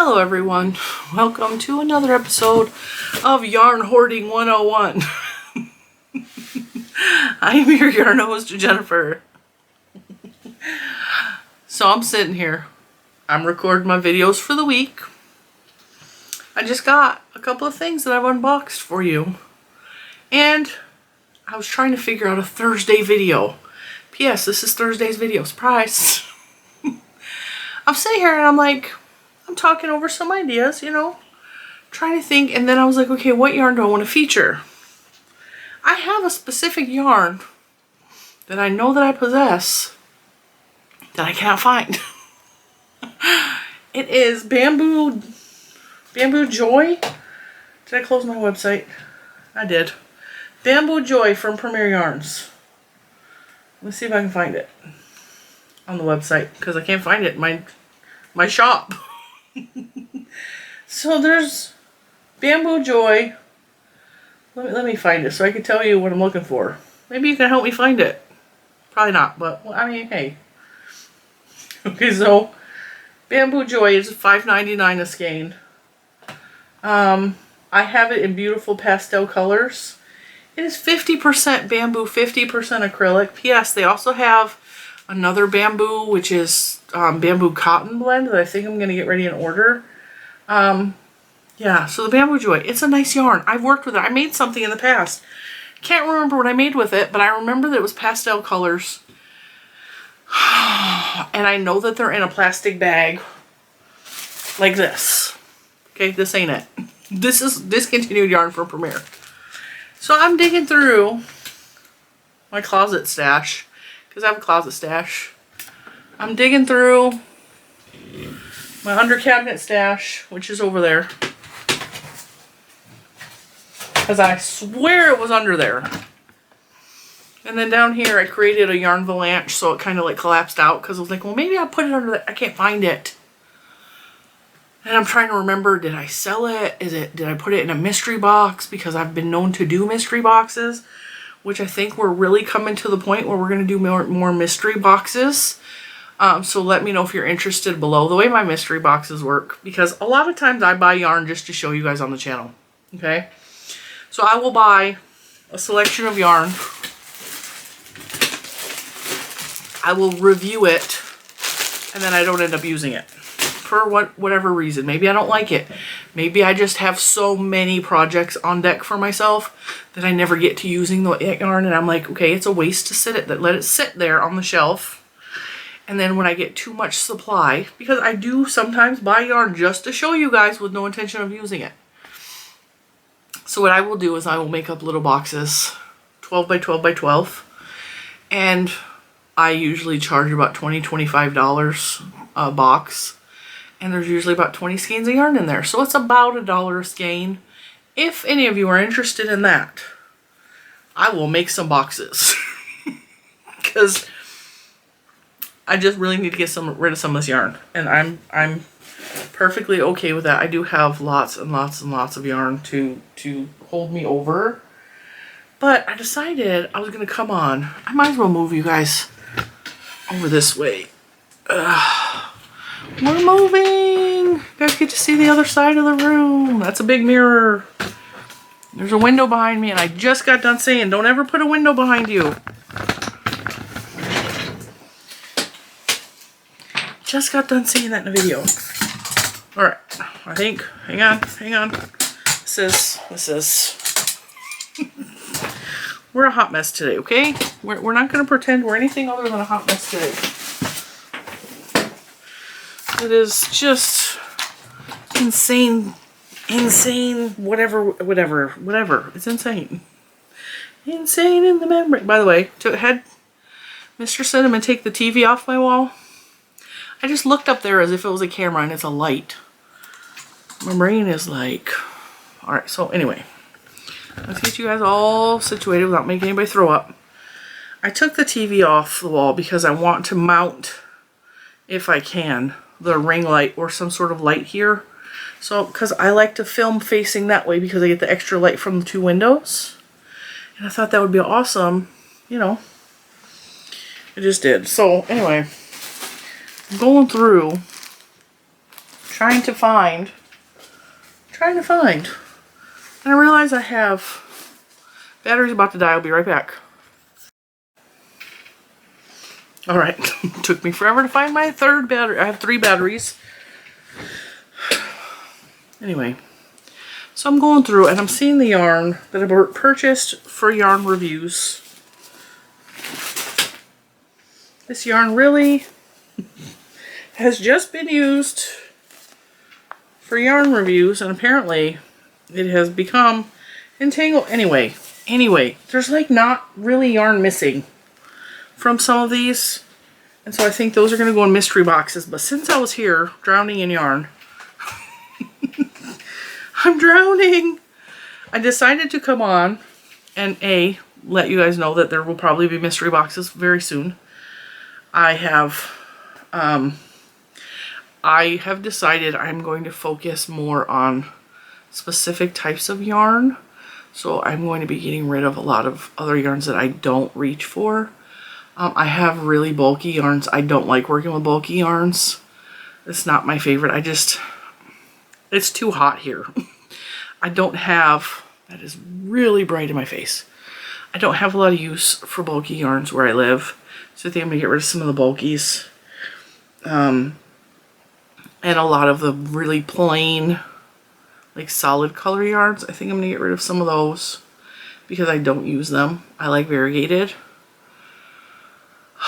Hello everyone, welcome to another episode of Yarn Hoarding 101. I'm your yarn host, Jennifer. So I'm sitting here, I'm recording my videos for the week. I just got a couple of things that I've unboxed for you. And I was trying to figure out a Thursday video. P.S. This is Thursday's video, surprise. I'm sitting here and I'm like, I'm talking over some ideas, you know, trying to think, and then I was like, okay, what yarn do I want to feature? I have a specific yarn that I know that I possess that I can't find. It is Bamboo Joy. Did I close my website? I did. Bamboo Joy from Premier Yarns. Let's see if I can find it on the website, because I can't find it in my shop. So there's Bamboo Joy. Let me find it so I can tell you what I'm looking for. Maybe you can help me find it. Probably not, but well, I mean, hey. Okay, so Bamboo Joy is $5.99 a skein. I have it in beautiful pastel colors. It is 50% bamboo, 50% acrylic. P.S. They also have another bamboo, which is bamboo cotton blend that I think I'm going to get ready and order. Yeah, so the Bamboo Joy, it's a nice yarn. I've worked with it. I made something in the past. Can't remember what I made with it, but I remember that it was pastel colors. And I know that they're in a plastic bag like this. Okay, this ain't it. This is discontinued yarn for Premier. So I'm digging through my closet stash, because I have a closet stash. I'm digging through my under cabinet stash, which is over there, because I swear it was under there. And then down here I created a yarn avalanche, so it kind of like collapsed out, because I was like, well, maybe I'll put it under there. I can't find it. And I'm trying to remember, did I sell it? Did I put it in a mystery box? Because I've been known to do mystery boxes, which I think we're really coming to the point where we're going to do more mystery boxes. So let me know if you're interested below the way my mystery boxes work, because a lot of times I buy yarn just to show you guys on the channel. Okay, so I will buy a selection of yarn. I will review it, and then I don't end up using it for whatever reason. Maybe I don't like it. Maybe I just have so many projects on deck for myself that I never get to using the yarn, and I'm like, okay, it's a waste to let it sit there on the shelf. And then when I get too much supply, because I do sometimes buy yarn just to show you guys with no intention of using it. So what I will do is I will make up little boxes, 12 by 12 by 12. And I usually charge about $20–$25 a box. And there's usually about 20 skeins of yarn in there. So it's about $1 a skein. If any of you are interested in that, I will make some boxes. Because I just really need to get rid of some of this yarn, and I'm perfectly okay with that. I do have lots and lots and lots of yarn to hold me over, but I decided I was gonna come on. I might as well move you guys over this way. We're moving. You guys get to see the other side of the room. That's a big mirror. There's a window behind me, and I just got done saying, don't ever put a window behind you. Just got done saying that in the video. Alright, I think, hang on. This is, we're a hot mess today, okay? We're not going to pretend we're anything other than a hot mess today. It is just insane, whatever. It's insane. Insane in the memory. By the way, had Mr. Cinnamon take the TV off my wall. I just looked up there as if it was a camera, and it's a light. My brain is like... Alright, so anyway. Let's get you guys all situated without making anybody throw up. I took the TV off the wall because I want to mount, if I can, the ring light or some sort of light here. So, because I like to film facing that way because I get the extra light from the two windows. And I thought that would be awesome. You know. I just did. So, anyway. Going through trying to find. And I realize I have batteries about to die. I'll be right back. All right, took me forever to find my third battery. I have 3 batteries. Anyway, so I'm going through and I'm seeing the yarn that I purchased for yarn reviews. This yarn really has just been used for yarn reviews, and apparently it has become entangled. Anyway, there's like not really yarn missing from some of these, and so I think those are going to go in mystery boxes. But since I was here drowning in yarn, I'm drowning, I decided to come on and let you guys know that there will probably be mystery boxes very soon. I have decided I'm going to focus more on specific types of yarn. So I'm going to be getting rid of a lot of other yarns that I don't reach for. I have really bulky yarns. I don't like working with bulky yarns. It's not my favorite. It's too hot here. I don't have, that is really bright in my face. I don't have a lot of use for bulky yarns where I live. So I think I'm going to get rid of some of the bulkies. And a lot of the really plain, like solid color yarns. I think I'm going to get rid of some of those because I don't use them. I like variegated.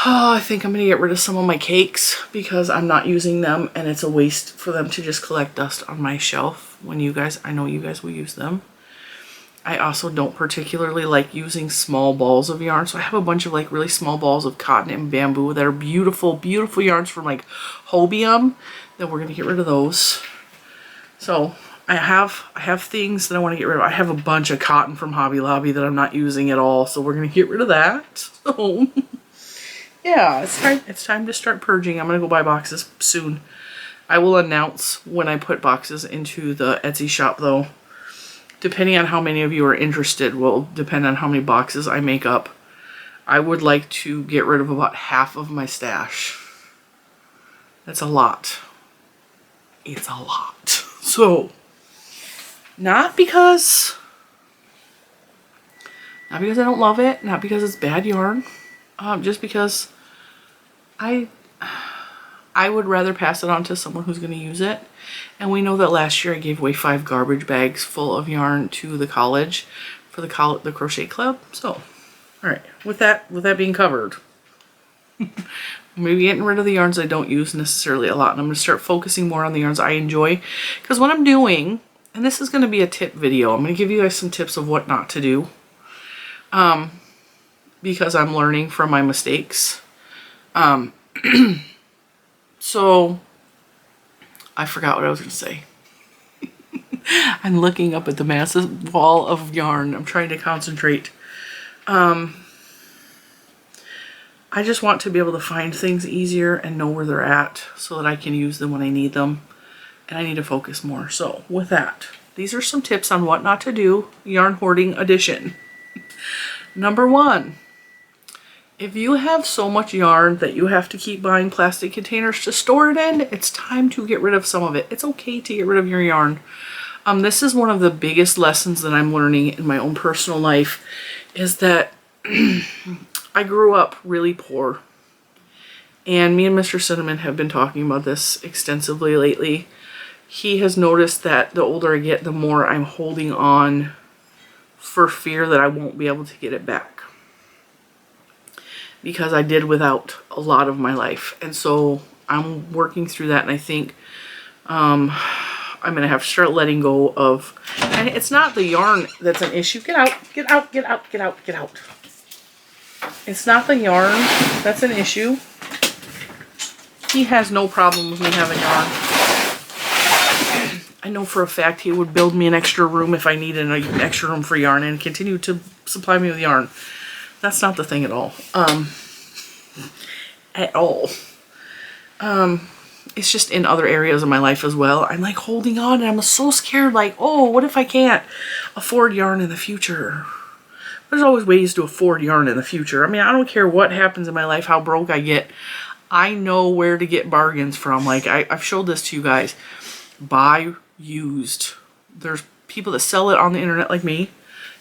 Oh, I think I'm going to get rid of some of my cakes because I'm not using them and it's a waste for them to just collect dust on my shelf when I know you guys will use them. I also don't particularly like using small balls of yarn. So I have a bunch of like really small balls of cotton and bamboo that are beautiful, beautiful yarns from like Hobium. Then we're going to get rid of those. So I have things that I want to get rid of. I have a bunch of cotton from Hobby Lobby that I'm not using at all. So we're going to get rid of that. So yeah, it's time to start purging. I'm going to go buy boxes soon. I will announce when I put boxes into the Etsy shop though. Depending on how many of you are interested will depend on how many boxes I make up. I would like to get rid of about half of my stash. That's a lot. It's a lot. So, not because I don't love it, not because it's bad yarn, just because I would rather pass it on to someone who's going to use it. And we know that last year I gave away 5 garbage bags full of yarn to the college for the crochet club. So, all right, with that being covered, I'm going to be getting rid of the yarns I don't use necessarily a lot, and I'm going to start focusing more on the yarns I enjoy. Because what I'm doing, and this is going to be a tip video, I'm going to give you guys some tips of what not to do. Because I'm learning from my mistakes. So, I forgot what I was going to say. I'm looking up at the massive wall of yarn. I'm trying to concentrate. I just want to be able to find things easier and know where they're at so that I can use them when I need them. And I need to focus more. So, with that, these are some tips on what not to do. Yarn hoarding edition. Number 1. If you have so much yarn that you have to keep buying plastic containers to store it in, it's time to get rid of some of it. It's okay to get rid of your yarn. This is one of the biggest lessons that I'm learning in my own personal life, is that I grew up really poor. And me and Mr. Cinnamon have been talking about this extensively lately. He has noticed that the older I get, the more I'm holding on for fear that I won't be able to get it back. Because I did without a lot of my life. And so I'm working through that, and I think I'm going to have to start letting go of, and it's not the yarn that's an issue. Get out, get out, get out, get out, get out. It's not the yarn that's an issue. He has no problem with me having yarn. I know for a fact he would build me an extra room if I needed an extra room for yarn and continue to supply me with yarn. That's not the thing at all. It's just in other areas of my life as well. I'm like holding on, and I'm so scared, like, oh, what if I can't afford yarn in the future? There's always ways to afford yarn in the future. I mean, I don't care what happens in my life, how broke I get. I know where to get bargains from. Like, I've showed this to you guys. buy used. There's people that sell it on the internet like me. You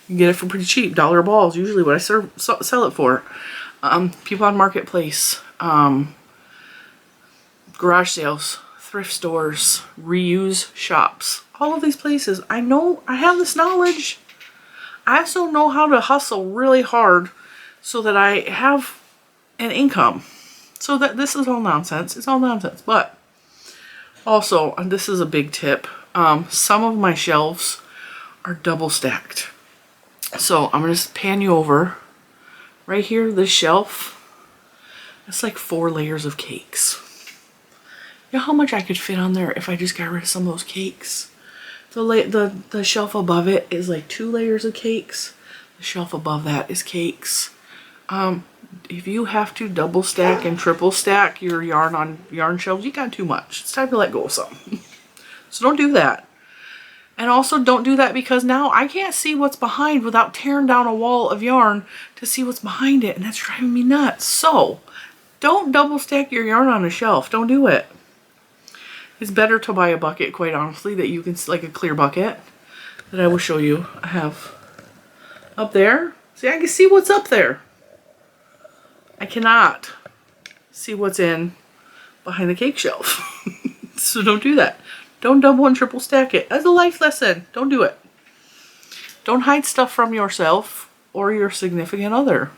can get it for pretty cheap. $1 a ball is usually what I sell it for. People on Marketplace, garage sales, thrift stores, reuse shops. All of these places. I know, I have this knowledge. I also know how to hustle really hard so that I have an income. So that this is all nonsense. It's all nonsense. But also, and this is a big tip, some of my shelves are double stacked. So I'm going to pan you over. Right here, this shelf, it's like 4 layers of cakes. You know how much I could fit on there if I just got rid of some of those cakes? The shelf above it is like 2 layers of cakes. The shelf above that is cakes. If you have to double stack and triple stack your yarn on yarn shelves, you got too much. It's time to let go of some. So don't do that. And also don't do that because now I can't see what's behind without tearing down a wall of yarn to see what's behind it. And that's driving me nuts. So don't double stack your yarn on a shelf. Don't do it. It's better to buy a bucket, quite honestly, that you can, like a clear bucket that I will show you. I have up there. See, I can see what's up there. I cannot see what's in behind the cake shelf. So don't do that. Don't double and triple stack it. As a life lesson, don't do it. Don't hide stuff from yourself or your significant other.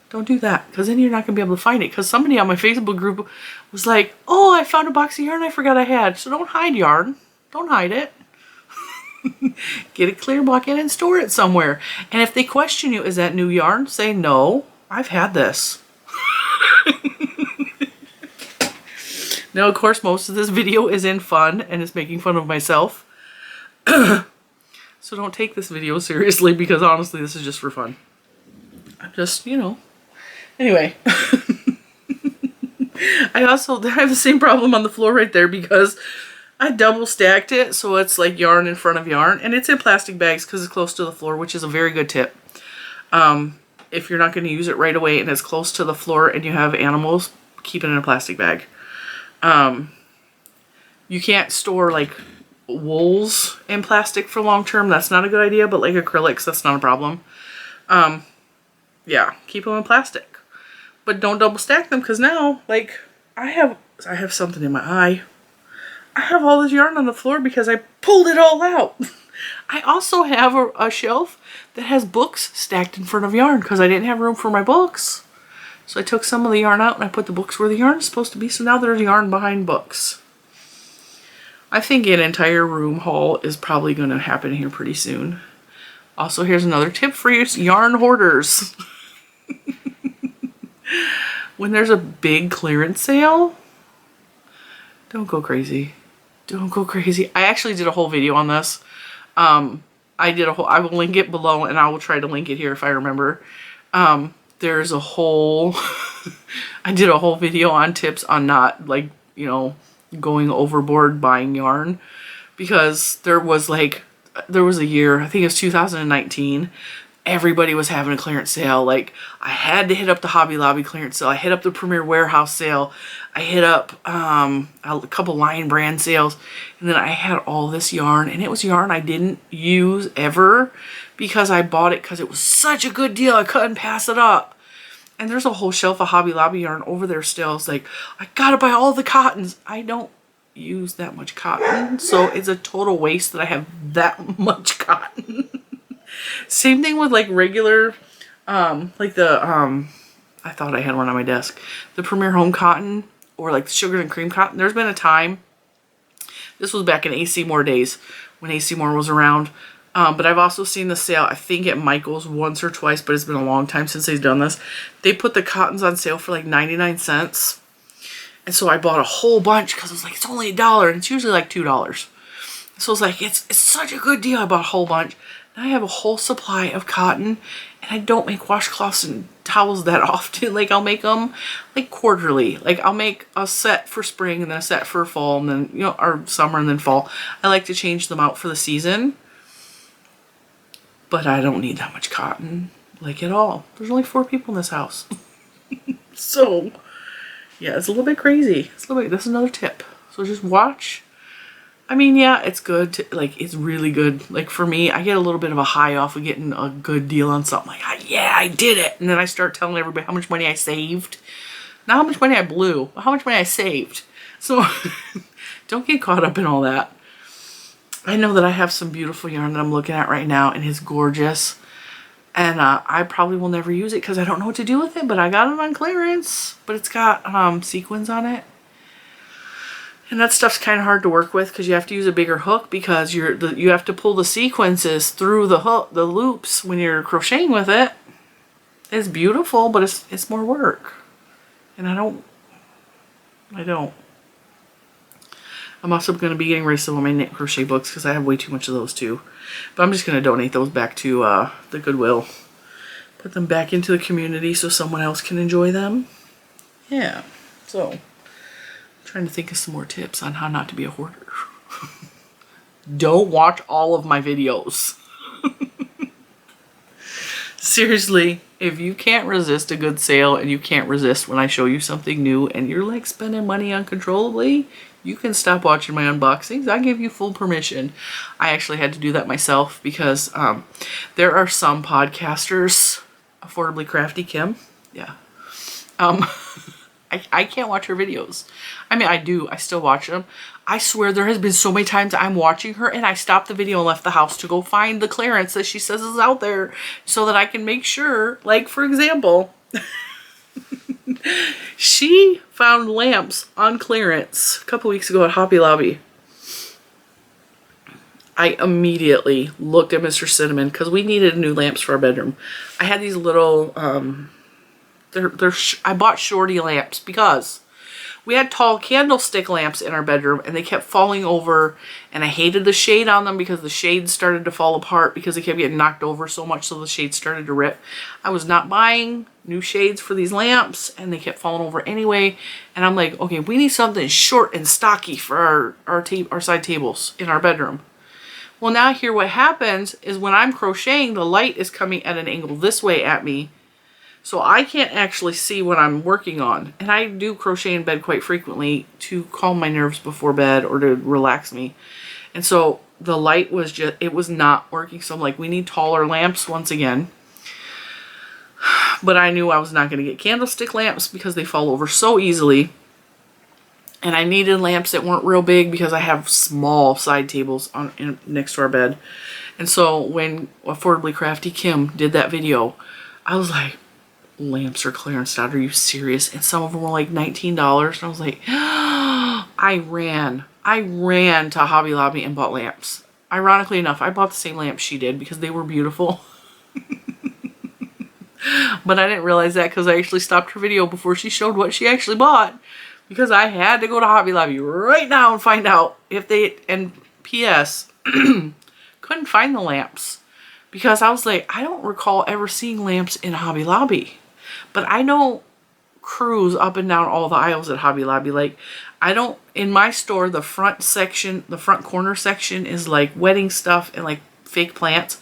Don't do that, because then you're not going to be able to find it. Because somebody on my Facebook group was like, oh, I found a box of yarn I forgot I had. So don't hide yarn. Don't hide it. Get a clear bucket and store it somewhere. And if they question you, is that new yarn? Say, no, I've had this. Now, of course, most of this video is in fun and is making fun of myself. So don't take this video seriously, because honestly, this is just for fun. I'm just, you know. Anyway. I have the same problem on the floor right there because I double stacked it. So it's like yarn in front of yarn. And it's in plastic bags because it's close to the floor, which is a very good tip. If you're not going to use it right away and it's close to the floor and you have animals, keep it in a plastic bag. You can't store like wools in plastic for long term. That's not a good idea, but like acrylics, that's not a problem. Yeah, keep them in plastic. But don't double stack them, because now, like, I have something in my eye. I have all this yarn on the floor because I pulled it all out. I also have a shelf that has books stacked in front of yarn because I didn't have room for my books. So I took some of the yarn out and I put the books where the yarn is supposed to be. So now there's yarn behind books. I think an entire room haul is probably going to happen here pretty soon. Also, here's another tip for you yarn hoarders. When there's a big clearance sale, don't go crazy. Don't go crazy. I actually did a whole video on this. I will link it below, and I will try to link it here if I remember. There's a whole, I did a whole video on tips on not, like, you know, going overboard buying yarn, because there was a year, I think it was 2019, everybody was having a clearance sale. Like, I had to hit up the Hobby Lobby clearance sale. I hit up the Premier Warehouse sale. I hit up a couple Lion brand sales. And then I had all this yarn. And it was yarn I didn't use ever, because I bought it because it was such a good deal. I couldn't pass it up. And there's a whole shelf of Hobby Lobby yarn over there still. It's like, I gotta buy all the cottons. I don't use that much cotton. So it's a total waste that I have that much cotton. Same thing with like regular, like the, I thought I had one on my desk, the Premier Home cotton, or like the sugar and cream cotton. There's been a time, this was back in AC Moore days, when AC Moore was around, but I've also seen the sale, I think at Michael's once or twice, but it's been a long time since they've done this. They put the cottons on sale for like 99 cents. And so I bought a whole bunch because I was like, it's only $1, and it's usually like $2. So I was like, it's such a good deal. I bought a whole bunch. Now I have a whole supply of cotton, and I don't make washcloths and towels that often. Like, I'll make them like quarterly. Like, I'll make a set for spring and then a set for fall, and then, you know, or summer and then fall. I like to change them out for the season. But I don't need that much cotton, like, at all. There's only 4 people in this house. So, yeah, it's a little bit crazy. It's a little bit, that's another tip. So just watch I mean, yeah, it's good to, like, it's really good. Like, for me, I get a little bit of a high off of getting a good deal on something. Like, yeah, I did it. And then I start telling everybody how much money I saved. Not how much money I blew, but how much money I saved. So don't get caught up in all that. I know that I have some beautiful yarn that I'm looking at right now, and it's gorgeous. And I probably will never use it because I don't know what to do with it, but I got it on clearance. But it's got sequins on it. And that stuff's kind of hard to work with because you have to use a bigger hook because you have to pull the sequences through the hook, the loops when you're crocheting with it. It's beautiful, but it's more work. And I don't. I'm also going to be getting rid of some of my knit crochet books because I have way too much of those too. But I'm just going to donate those back to the Goodwill. Put them back into the community so someone else can enjoy them. Yeah. So, I'm trying to think of some more tips on how not to be a hoarder. Don't watch all of my videos. Seriously, if you can't resist a good sale and you can't resist when I show you something new and you're like spending money uncontrollably, you can stop watching my unboxings. I give you full permission. I actually had to do that myself because there are some podcasters, Affordably Crafty Kim, yeah. I can't watch her videos. I mean, I do. I still watch them. I swear there has been so many times I'm watching her and I stopped the video and left the house to go find the clearance that she says is out there so that I can make sure, like, for example, she found lamps on clearance a couple weeks ago at Hobby Lobby. I immediately looked at Mr. Cinnamon because we needed new lamps for our bedroom. I had these little, I bought shorty lamps because we had tall candlestick lamps in our bedroom and they kept falling over and I hated the shade on them because the shades started to fall apart because they kept getting knocked over so much so the shades started to rip. I was not buying new shades for these lamps and they kept falling over anyway, and I'm like, okay, we need something short and stocky for our side tables in our bedroom. Well, now here what happens is when I'm crocheting, the light is coming at an angle this way at me. So I can't actually see what I'm working on. And I do crochet in bed quite frequently to calm my nerves before bed or to relax me. And so the light was just, it was not working. So I'm like, we need taller lamps once again. But I knew I was not going to get candlestick lamps because they fall over so easily. And I needed lamps that weren't real big because I have small side tables next to our bed. And so when Affordably Crafty Kim did that video, I was like, lamps are clearance out. Are you serious? And some of them were like $19. And I was like, I ran to Hobby Lobby and bought lamps. Ironically enough, I bought the same lamps she did because they were beautiful. But I didn't realize that because I actually stopped her video before she showed what she actually bought. Because I had to go to Hobby Lobby right now and find out if they, and P.S., couldn't find the lamps. Because I was like, I don't recall ever seeing lamps in Hobby Lobby. But I know crews up and down all the aisles at Hobby Lobby. Like, I don't, in my store, the front section, the front corner section is like wedding stuff and like fake plants.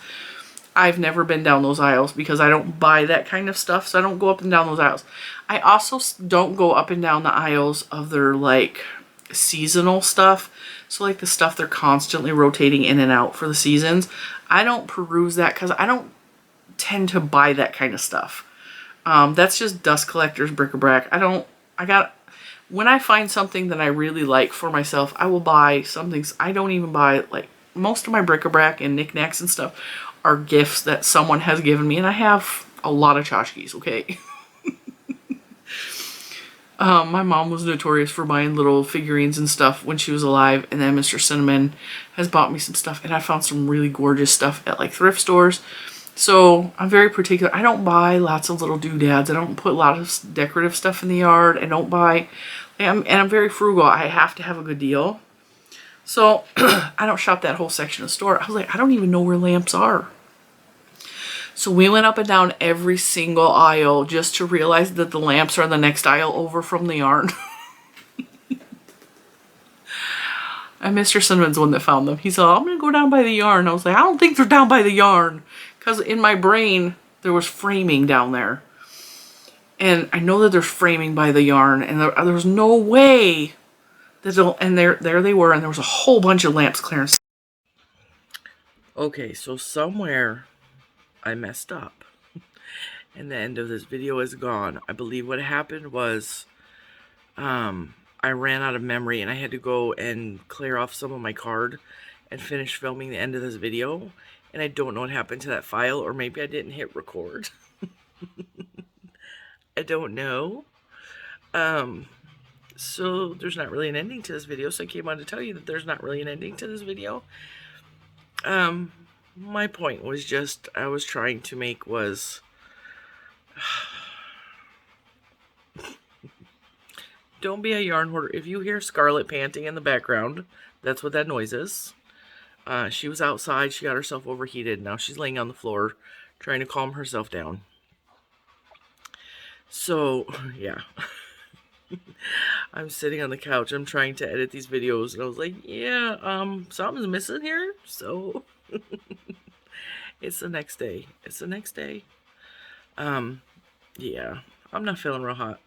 I've never been down those aisles because I don't buy that kind of stuff. So I don't go up and down those aisles. I also don't go up and down the aisles of their like seasonal stuff. So like the stuff they're constantly rotating in and out for the seasons. I don't peruse that because I don't tend to buy that kind of stuff. That's just dust collectors, bric-a-brac. When I find something that I really like for myself, I will buy something. I don't even buy, like, most of my bric-a-brac and knickknacks and stuff are gifts that someone has given me, and I have a lot of tchotchkes, okay? My mom was notorious for buying little figurines and stuff when she was alive, and then Mr. Cinnamon has bought me some stuff, and I found some really gorgeous stuff at like thrift stores. So I'm very particular. I don't buy lots of little doodads. I don't put a lot of decorative stuff in the yard. I don't buy, and I'm very frugal. I have to have a good deal. So I don't shop that whole section of the store. I was like, I don't even know where lamps are. So we went up and down every single aisle just to realize that the lamps are in the next aisle over from the yarn. And Mr. Cinnamon's the one that found them. He said, I'm going to go down by the yarn. I was like, I don't think they're down by the yarn. Because in my brain, there was framing down there. And I know that there's framing by the yarn. And there was no way And there they were, and there was a whole bunch of lamps clearance. Okay, so somewhere I messed up. And the end of this video is gone. I believe what happened was I ran out of memory and I had to go and clear off some of my card and finish filming the end of this video. And I don't know what happened to that file, or maybe I didn't hit record. I don't know. So there's not really an ending to this video, so I came on to tell you that there's not really an ending to this video. My point was just, I was trying to make was... Don't be a yarn hoarder. If you hear Scarlett panting in the background, that's what that noise is. She was outside, she got herself overheated, now she's laying on the floor trying to calm herself down. So, yeah. I'm sitting on the couch, I'm trying to edit these videos, and I was like, yeah, something's missing here, so... It's the next day. It's the next day. Yeah, I'm not feeling real hot.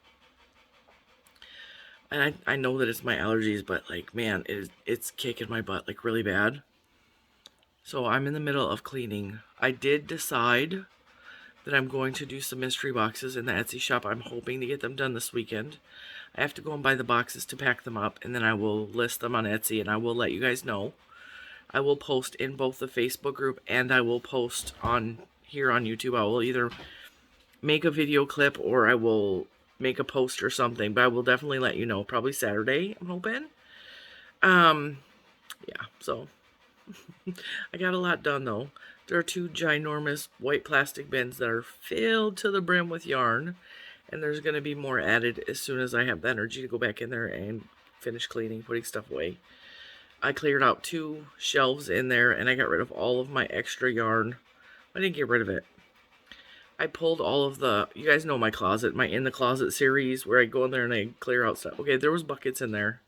And I know that it's my allergies, but, like, man, it's kicking my butt, like, really bad. So I'm in the middle of cleaning. I did decide that I'm going to do some mystery boxes in the Etsy shop. I'm hoping to get them done this weekend. I have to go and buy the boxes to pack them up, and then I will list them on Etsy, and I will let you guys know. I will post in both the Facebook group, and I will post on here on YouTube. I will either make a video clip or I will make a post or something, but I will definitely let you know. Probably Saturday, I'm hoping. Yeah, so I got a lot done though. There are 2 ginormous white plastic bins that are filled to the brim with yarn, and there's going to be more added as soon as I have the energy to go back in there and finish cleaning, putting stuff away. I cleared out 2 shelves in there, and I got rid of all of my extra yarn. I didn't get rid of it. I pulled all of the, you guys know my closet, my In the Closet series, where I go in there and I clear out stuff. Okay, there was buckets in there.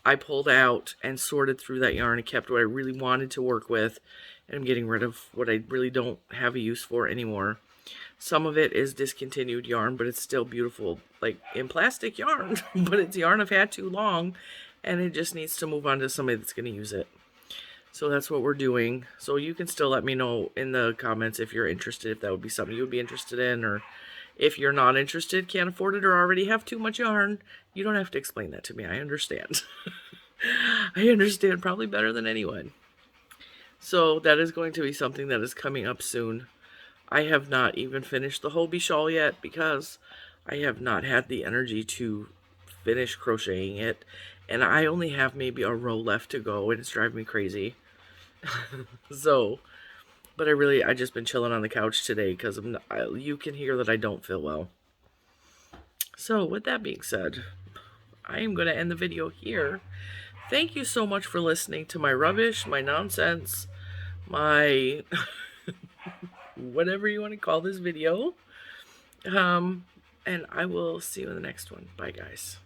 I pulled out and sorted through that yarn and kept what I really wanted to work with, and I'm getting rid of what I really don't have a use for anymore. Some of it is discontinued yarn, but it's still beautiful, like in plastic yarn, but it's yarn I've had too long, and it just needs to move on to somebody that's going to use it. So that's what we're doing. So you can still let me know in the comments if you're interested, if that would be something you would be interested in, or if you're not interested, can't afford it, or already have too much yarn. You don't have to explain that to me. I understand. I understand probably better than anyone. So that is going to be something that is coming up soon. I have not even finished the Hobie shawl yet because I have not had the energy to finish crocheting it. And I only have maybe a row left to go, and it's driving me crazy. So, but I just been chilling on the couch today because you can hear that I don't feel well. So, with that being said, I am going to end the video here. Thank you so much for listening to my rubbish, my nonsense, my whatever you want to call this video. And I will see you in the next one. Bye, guys.